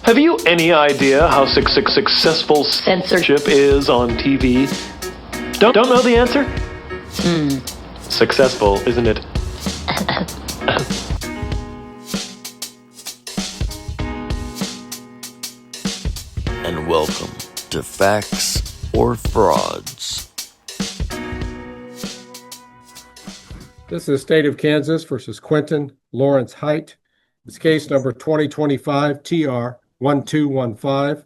Have you any idea how successful censorship is on TV? Don't know the answer? Successful, isn't it? And welcome to Facts or Frauds. This is State of Kansas versus Quentin Lawrence Heidt. It's case number 2025 TR 1215.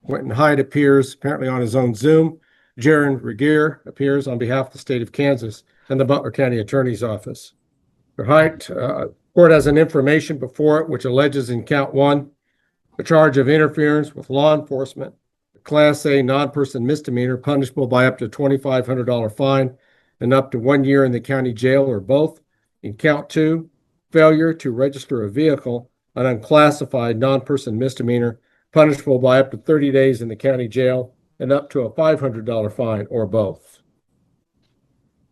Quentin Heidt appears apparently on his own Zoom. Jaron Regier appears on behalf of the state of Kansas and the Butler County Attorney's Office. For Heidt, court has an information before it which alleges in count one a charge of interference with law enforcement, a Class A non-person misdemeanor punishable by up to $2,500 fine and up to 1 year in the county jail or both. In count two, failure to register a vehicle, an unclassified non-person misdemeanor punishable by up to 30 days in the county jail and up to a $500 fine or both.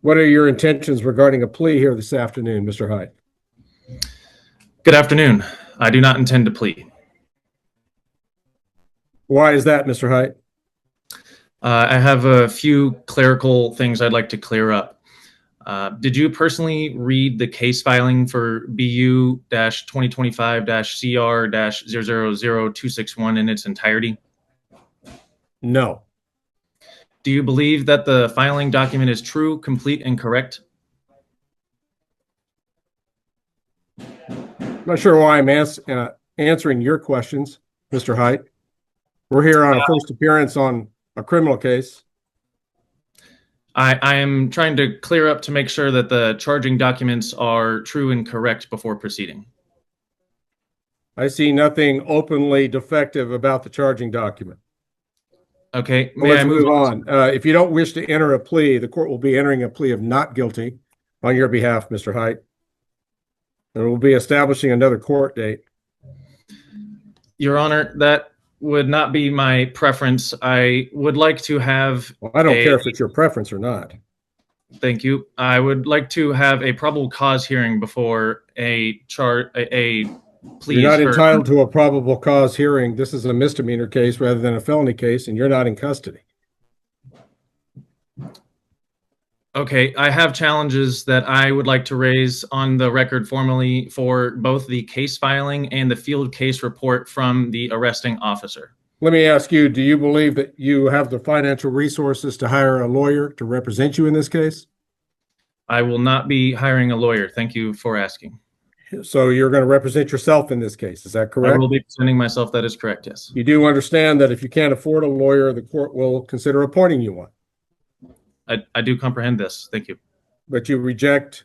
What are your intentions regarding a plea here this afternoon, Mr. Heidt? Good afternoon. I do not intend to plead. Why is that, Mr. Heidt? I have a few clerical things I'd like to clear up. Did you personally read the case filing for BU-2025-CR-000261 in its entirety? No. Do you believe that the filing document is true, complete, and correct? I'm not sure why I'm answering your questions, Mr. Heidt. We're here on a first appearance on a criminal case. I am trying to clear up to make sure that the charging documents are true and correct before proceeding. I see nothing openly defective about the charging document. Okay, Let's move on. If you don't wish to enter a plea, the court will be entering a plea of not guilty on your behalf, Mr. Heidt. And we'll be establishing another court date. Your Honor, that would not be my preference. I would like to have... Well, I don't care if it's your preference or not. Thank you. I would like to have a probable cause hearing before a plea. You're not entitled to a probable cause hearing. This is a misdemeanor case rather than a felony case, and you're not in custody. Okay, I have challenges that I would like to raise on the record formally for both the case filing and the field case report from the arresting officer. Let me ask you, do you believe that you have the financial resources to hire a lawyer to represent you in this case? I will not be hiring a lawyer. Thank you for asking. So you're going to represent yourself in this case, is that correct? I will be presenting myself. That is correct, yes. You do understand that if you can't afford a lawyer, the court will consider appointing you one. I do comprehend this. Thank you. But you reject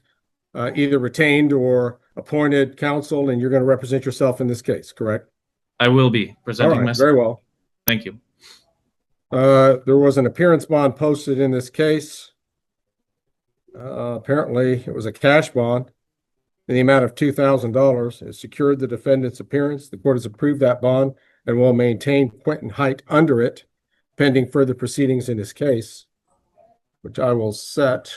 either retained or appointed counsel, and you're going to represent yourself in this case, correct? I will be presenting myself. Very well. Thank you. There was an appearance bond posted in this case. Apparently, it was a cash bond in the amount of $2,000. It secured the defendant's appearance. The court has approved that bond and will maintain Quentin Heidt under it, pending further proceedings in this case, which I will set.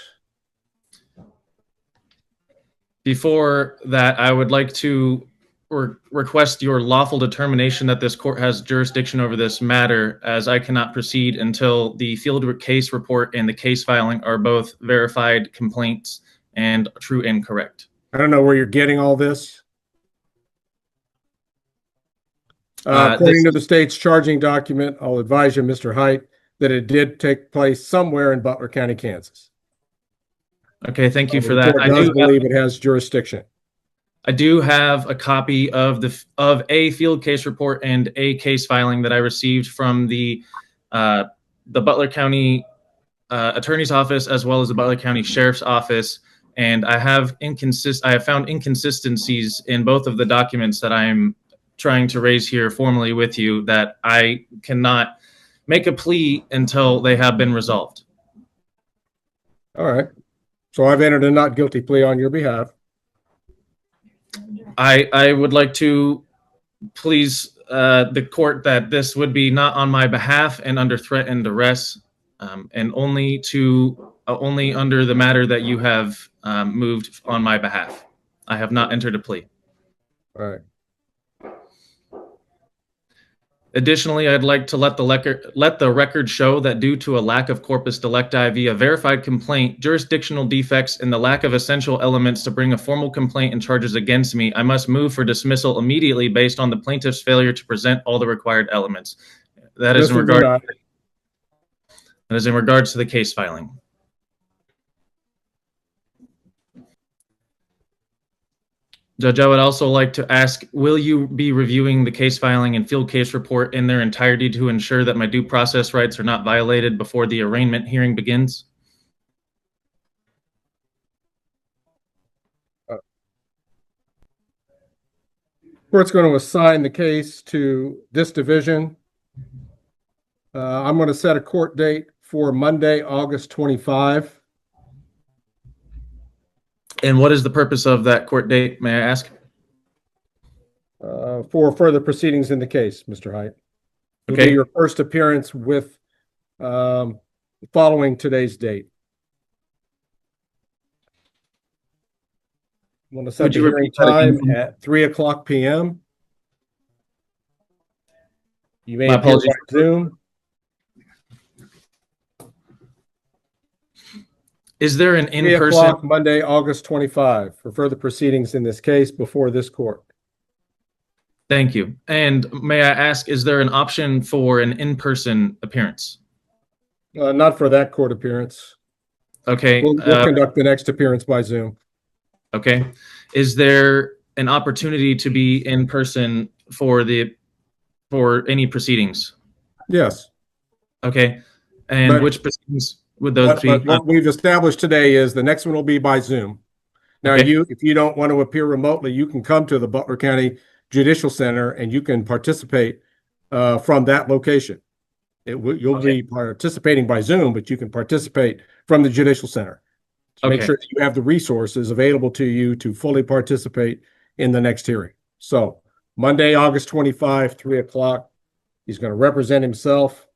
Before that, I would like to request your lawful determination that this court has jurisdiction over this matter, as I cannot proceed until the field case report and the case filing are both verified complaints and true and correct. I don't know where you're getting all this. According to the state's charging document, I'll advise you, Mr. Heidt, that it did take place somewhere in Butler County, Kansas. Okay, thank you for that. I do believe it has jurisdiction. I do have a copy of a field case report and a case filing that I received from the Butler County Attorney's Office as well as the Butler County Sheriff's Office, and I have found inconsistencies in both of the documents that I'm trying to raise here formally with you that I cannot make a plea until they have been resolved. All right. So I've entered a not guilty plea on your behalf. I would like to please the court that this would be not on my behalf and under threat and duress, and only under the matter that you have moved on my behalf. I have not entered a plea. All right. Additionally, I'd like to let the record show that due to a lack of corpus delicti via verified complaint, jurisdictional defects, and the lack of essential elements to bring a formal complaint and charges against me, I must move for dismissal immediately based on the plaintiff's failure to present all the required elements. That is in regards to the case filing. Judge, I would also like to ask, will you be reviewing the case filing and field case report in their entirety to ensure that my due process rights are not violated before the arraignment hearing begins? Court's going to assign the case to this division. I'm going to set a court date for Monday, August 25. And what is the purpose of that court date, may I ask? For further proceedings in the case, Mr. Height. It'll Okay. be your first appearance with following today's date. I'm going to set Would the you hearing repeat that again? time at 3:00 p.m. You may My appear apologies. by Zoom. Is there an 3:00 in-person? Monday, August 25 for further proceedings in this case before this court. Thank you. And may I ask, is there an option for an in-person appearance? Not for that court appearance. Okay. We'll conduct the next appearance by Zoom. Okay. Is there an opportunity to be in person for any proceedings? Yes. Okay. And But- which proceedings would those be? But what we've established today is the next one will be by Zoom. Now, Okay. if you don't want to appear remotely, you can come to the Butler County Judicial Center and you can participate from that location. You'll be participating by Zoom, but you can participate from the Judicial Center. To make Okay. sure that you have the resources available to you to fully participate in the next hearing. So Monday, August 25, 3:00, he's going to represent himself.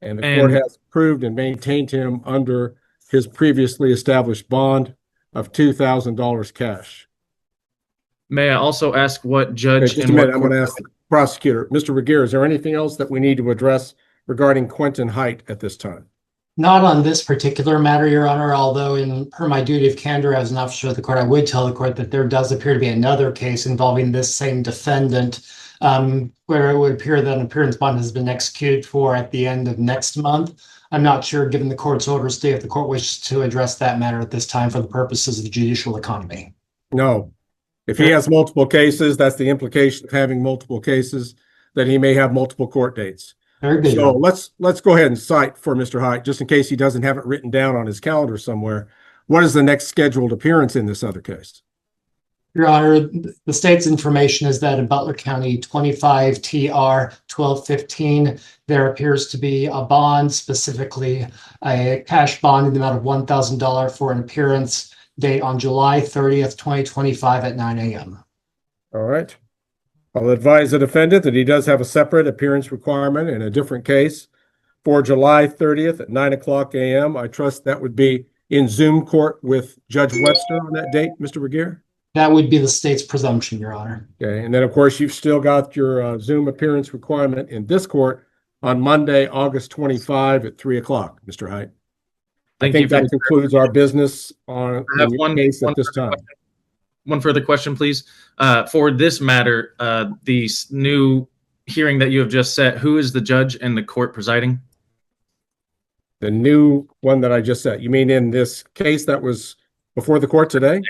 And the court has approved and maintained him under his previously established bond of $2,000 cash. May I also ask what Okay, judge just a and minute, what I'm going to ask the prosecutor. Mr. Regier, is there anything else that we need to address regarding Quentin Height at this time? Not on this particular matter, Your Honor, although per my duty of candor as an officer of the court, I would tell the court that there does appear to be another case involving this same defendant, where it would appear that an appearance bond has been executed for at the end of next month. I'm not sure, given the court's orders today, if the court wishes to address that matter at this time for the purposes of the judicial economy. No. If he has multiple cases, that's the implication of having multiple cases, that he may have multiple court dates. Very good. Your So Honor. let's go ahead and cite for Mr. Height, just in case he doesn't have it written down on his calendar somewhere. What is the next scheduled appearance in this other case? Your Honor, the state's information is that in Butler County 25 TR 1215, there appears to be a bond, specifically a cash bond in the amount of $1,000 for an appearance date on July 30th, 2025 at 9 a.m. All right. I'll advise the defendant that he does have a separate appearance requirement in a different case for July 30th at 9:00 a.m. I trust that would be in Zoom court with Judge Webster on that date, Mr. Regier? That would be the state's presumption, Your Honor. Okay, and then of course you've still got your Zoom appearance requirement in this court on Monday, August 25 at 3:00, Mr. Height. I think that concludes our business on the case at this time. One further question, please. For this matter, the new hearing that you have just set, who is the judge and the court presiding? The new one that I just set. You mean in this case that was before the court today?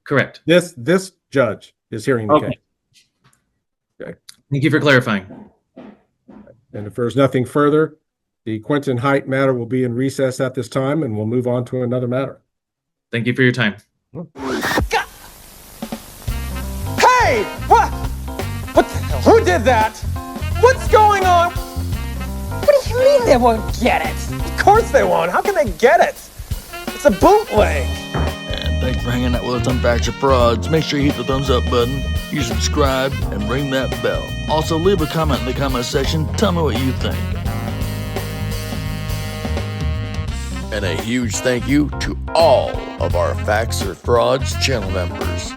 Correct. This judge is hearing the case. Okay. Thank you for clarifying. And if there's nothing further, the Quentin Height matter will be in recess at this time, and we'll move on to another matter. Thank you for your time. Hey! What? What the hell? Who did that? What's going on? What do you mean they won't get it? Of course they won't. How can they get it? It's a bootleg. And thanks for hanging out with us on Facts or Frauds. Make sure you hit the thumbs up button, you subscribe, and ring that bell. Also, leave a comment in the comment section. Tell me what you think. And a huge thank you to all of our Facts or Frauds channel members.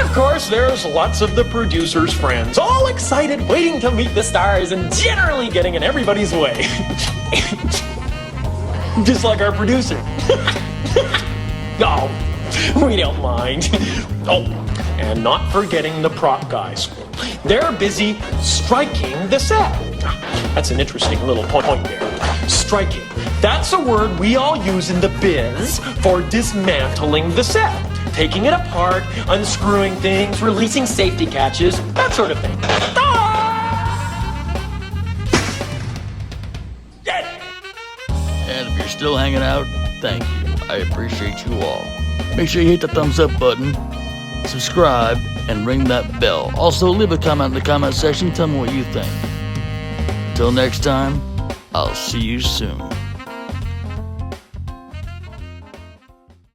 of course, there's lots of the producer's friends, all excited, waiting to meet the stars and generally getting in everybody's way. Just like our producer. Oh, we don't mind. Oh, and not forgetting the prop guys. They're busy striking the set. That's an interesting little point there. Striking. That's a word we all use in the biz for dismantling the set. Taking it apart, unscrewing things, releasing safety catches, that sort of thing. And if you're still hanging out, thank you. I appreciate you all. Make sure you hit the thumbs up button, subscribe, and ring that bell. Also, leave a comment in the comment section. Tell me what you think. Till next time, I'll see you soon.